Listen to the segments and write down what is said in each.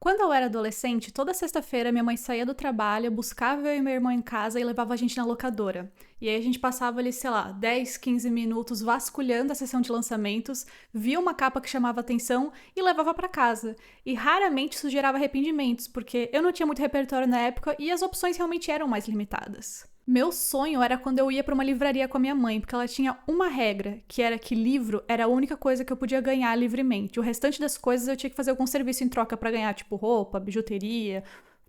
Quando eu era adolescente, toda sexta-feira minha mãe saía do trabalho, buscava eu e meu irmão em casa e levava a gente na locadora. E aí a gente passava ali, sei lá, 10, 15 minutos vasculhando a sessão de lançamentos, via uma capa que chamava atenção e levava pra casa. E raramente isso gerava arrependimentos, porque eu não tinha muito repertório na época e as opções realmente eram mais limitadas. Meu sonho era quando eu ia pra uma livraria com a minha mãe, porque ela tinha uma regra, que era que livro era a única coisa que eu podia ganhar livremente. O restante das coisas eu tinha que fazer algum serviço em troca pra ganhar, tipo roupa, bijuteria,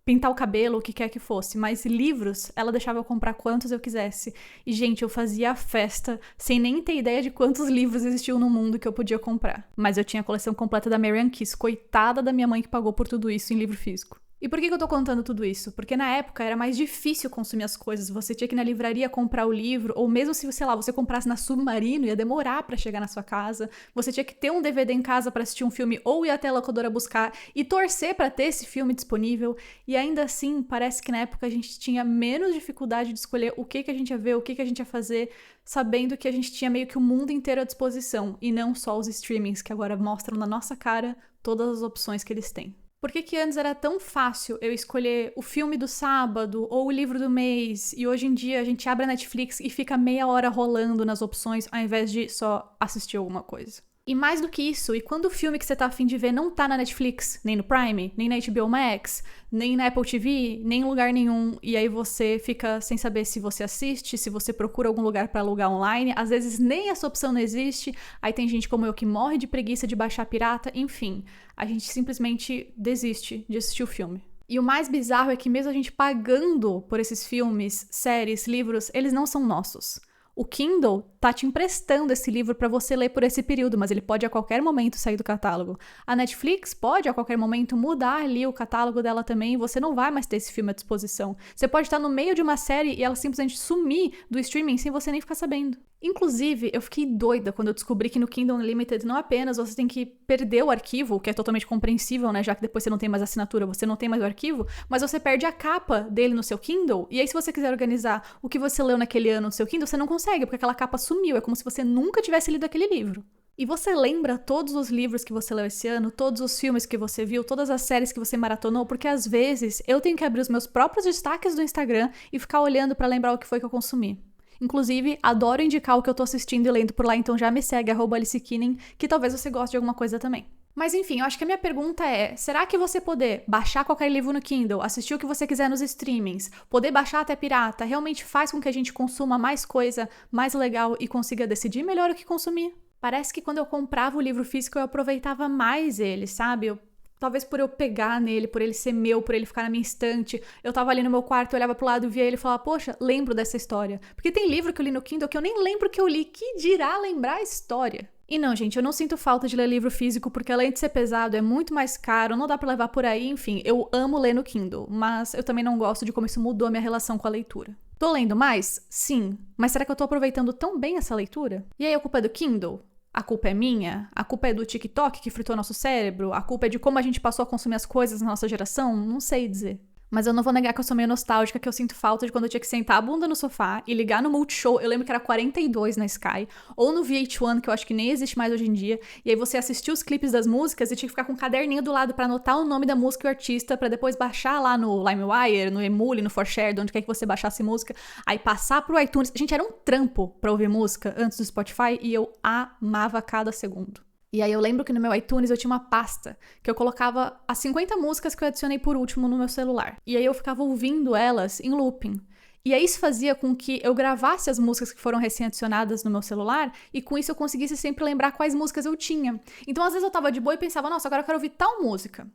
pintar o cabelo, o que quer que fosse. Mas livros, ela deixava eu comprar quantos eu quisesse. E, gente, eu fazia a festa sem nem ter ideia de quantos livros existiam no mundo que eu podia comprar. Mas eu tinha a coleção completa da Mary Ann Kiss, coitada da minha mãe que pagou por tudo isso em livro físico. E por que eu tô contando tudo isso? Porque na época era mais difícil consumir as coisas. Você tinha que ir na livraria comprar o livro, ou mesmo se, sei lá, você comprasse na Submarino, ia demorar pra chegar na sua casa. Você tinha que ter um DVD em casa pra assistir um filme, ou ir até a locadora buscar e torcer pra ter esse filme disponível. E ainda assim, parece que na época a gente tinha menos dificuldade de escolher o que a gente ia ver, o que a gente ia fazer, sabendo que a gente tinha meio que o mundo inteiro à disposição, e não só os streamings que agora mostram na nossa cara todas as opções que eles têm. Por que antes era tão fácil eu escolher o filme do sábado ou o livro do mês e hoje em dia a gente abre a Netflix e fica meia hora rolando nas opções ao invés de só assistir alguma coisa? E mais do que isso, e quando o filme que você tá a fim de ver não tá na Netflix, nem no Prime, nem na HBO Max, nem na Apple TV, nem em lugar nenhum, e aí você fica sem saber se você assiste, se você procura algum lugar pra alugar online, às vezes nem essa opção não existe, aí tem gente como eu que morre de preguiça de baixar pirata, enfim, a gente simplesmente desiste de assistir o filme. E o mais bizarro é que mesmo a gente pagando por esses filmes, séries, livros, eles não são nossos. O Kindle tá te emprestando esse livro para você ler por esse período, mas ele pode a qualquer momento sair do catálogo. A Netflix pode a qualquer momento mudar ali o catálogo dela também e você não vai mais ter esse filme à disposição. Você pode estar no meio de uma série e ela simplesmente sumir do streaming sem você nem ficar sabendo. Inclusive, eu fiquei doida quando eu descobri que no Kindle Unlimited não apenas você tem que perder o arquivo, o que é totalmente compreensível, né, já que depois você não tem mais assinatura, você não tem mais o arquivo, mas você perde a capa dele no seu Kindle, e aí se você quiser organizar o que você leu naquele ano no seu Kindle, você não consegue, porque aquela capa sumiu, é como se você nunca tivesse lido aquele livro. E você lembra todos os livros que você leu esse ano, todos os filmes que você viu, todas as séries que você maratonou, porque às vezes eu tenho que abrir os meus próprios destaques do Instagram e ficar olhando pra lembrar o que foi que eu consumi. Inclusive, adoro indicar o que eu tô assistindo e lendo por lá, então já me segue, @AliceKinning, que talvez você goste de alguma coisa também. Mas enfim, eu acho que a minha pergunta é, será que você poder baixar qualquer livro no Kindle, assistir o que você quiser nos streamings, poder baixar até pirata, realmente faz com que a gente consuma mais coisa, mais legal e consiga decidir melhor o que consumir? Parece que quando eu comprava o livro físico eu aproveitava mais ele, sabe? Talvez por eu pegar nele, por ele ser meu, por ele ficar na minha estante. Eu tava ali no meu quarto, eu olhava pro lado e via ele e falava, poxa, lembro dessa história. Porque tem livro que eu li no Kindle que eu nem lembro que eu li, que dirá lembrar a história. E não, gente, eu não sinto falta de ler livro físico, porque além de ser pesado, é muito mais caro, não dá pra levar por aí, enfim, eu amo ler no Kindle, mas eu também não gosto de como isso mudou a minha relação com a leitura. Tô lendo mais? Sim. Mas será que eu tô aproveitando tão bem essa leitura? E aí a culpa é do Kindle? A culpa é minha? A culpa é do TikTok que fritou nosso cérebro? A culpa é de como a gente passou a consumir as coisas na nossa geração? Não sei dizer. Mas eu não vou negar que eu sou meio nostálgica, que eu sinto falta de quando eu tinha que sentar a bunda no sofá e ligar no Multishow, eu lembro que era 42 na Sky, ou no VH1, que eu acho que nem existe mais hoje em dia, e aí você assistia os clipes das músicas e tinha que ficar com um caderninho do lado pra anotar o nome da música e o artista, pra depois baixar lá no LimeWire, no Emule, no 4Share, onde quer que você baixasse música, aí passar pro iTunes. Gente, era um trampo pra ouvir música antes do Spotify e eu amava cada segundo. E aí eu lembro que no meu iTunes eu tinha uma pasta que eu colocava as 50 músicas que eu adicionei por último no meu celular. E aí eu ficava ouvindo elas em looping. E aí isso fazia com que eu gravasse as músicas que foram recém-adicionadas no meu celular e com isso eu conseguisse sempre lembrar quais músicas eu tinha. Então às vezes eu tava de boa e pensava, nossa, agora eu quero ouvir tal música.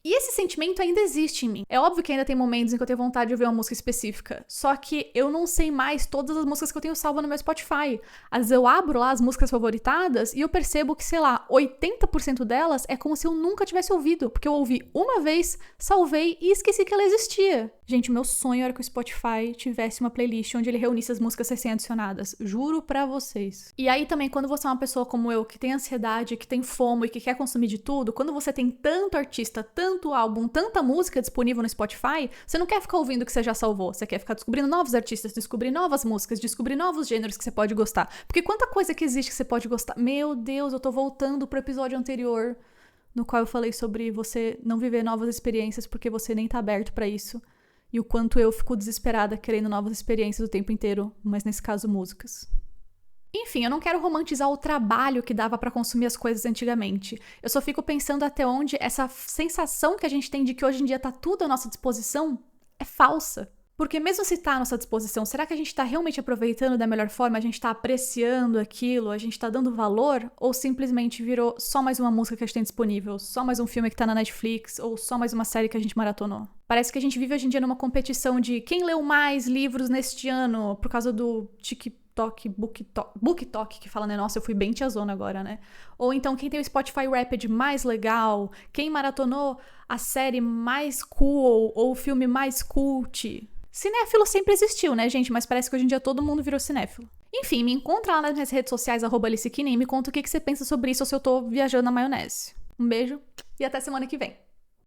E esse sentimento ainda existe em mim. É óbvio que ainda tem momentos em que eu tenho vontade de ouvir uma música específica. Só que eu não sei mais todas as músicas que eu tenho salva no meu Spotify. Às vezes eu abro lá as músicas favoritadas e eu percebo que, sei lá, 80% delas é como se eu nunca tivesse ouvido. Porque eu ouvi uma vez, salvei e esqueci que ela existia. Gente, o meu sonho era que o Spotify tivesse uma playlist onde ele reunisse as músicas recém-adicionadas. Juro pra vocês. E aí também, quando você é uma pessoa como eu, que tem ansiedade, que tem FOMO e que quer consumir de tudo, quando você tem tanto artista, tanto álbum, tanta música disponível no Spotify, você não quer ficar ouvindo o que você já salvou. Você quer ficar descobrindo novos artistas, descobrir novas músicas, descobrir novos gêneros que você pode gostar. Porque quanta coisa que existe que você pode gostar. Meu Deus, eu tô voltando pro episódio anterior no qual eu falei sobre você não viver novas experiências porque você nem tá aberto pra isso. E o quanto eu fico desesperada querendo novas experiências o tempo inteiro, mas nesse caso, músicas. Enfim, eu não quero romantizar o trabalho que dava pra consumir as coisas antigamente. Eu só fico pensando até onde essa sensação que a gente tem de que hoje em dia tá tudo à nossa disposição é falsa. Porque mesmo se tá à nossa disposição, será que a gente tá realmente aproveitando da melhor forma? A gente tá apreciando aquilo? A gente tá dando valor? Ou simplesmente virou só mais uma música que a gente tem disponível? Só mais um filme que tá na Netflix? Ou só mais uma série que a gente maratonou? Parece que a gente vive hoje em dia numa competição de quem leu mais livros neste ano por causa do TikTok, BookTok, que fala, né? Nossa, eu fui bem tiazona agora, né? Ou então, quem tem o Spotify Wrapped mais legal? Quem maratonou a série mais cool ou o filme mais cult? Cinéfilo sempre existiu, né, gente? Mas parece que hoje em dia todo mundo virou cinéfilo. Enfim, me encontra lá nas minhas redes sociais, @AliceKinney, e me conta o que você pensa sobre isso ou se eu tô viajando na maionese. Um beijo e até semana que vem.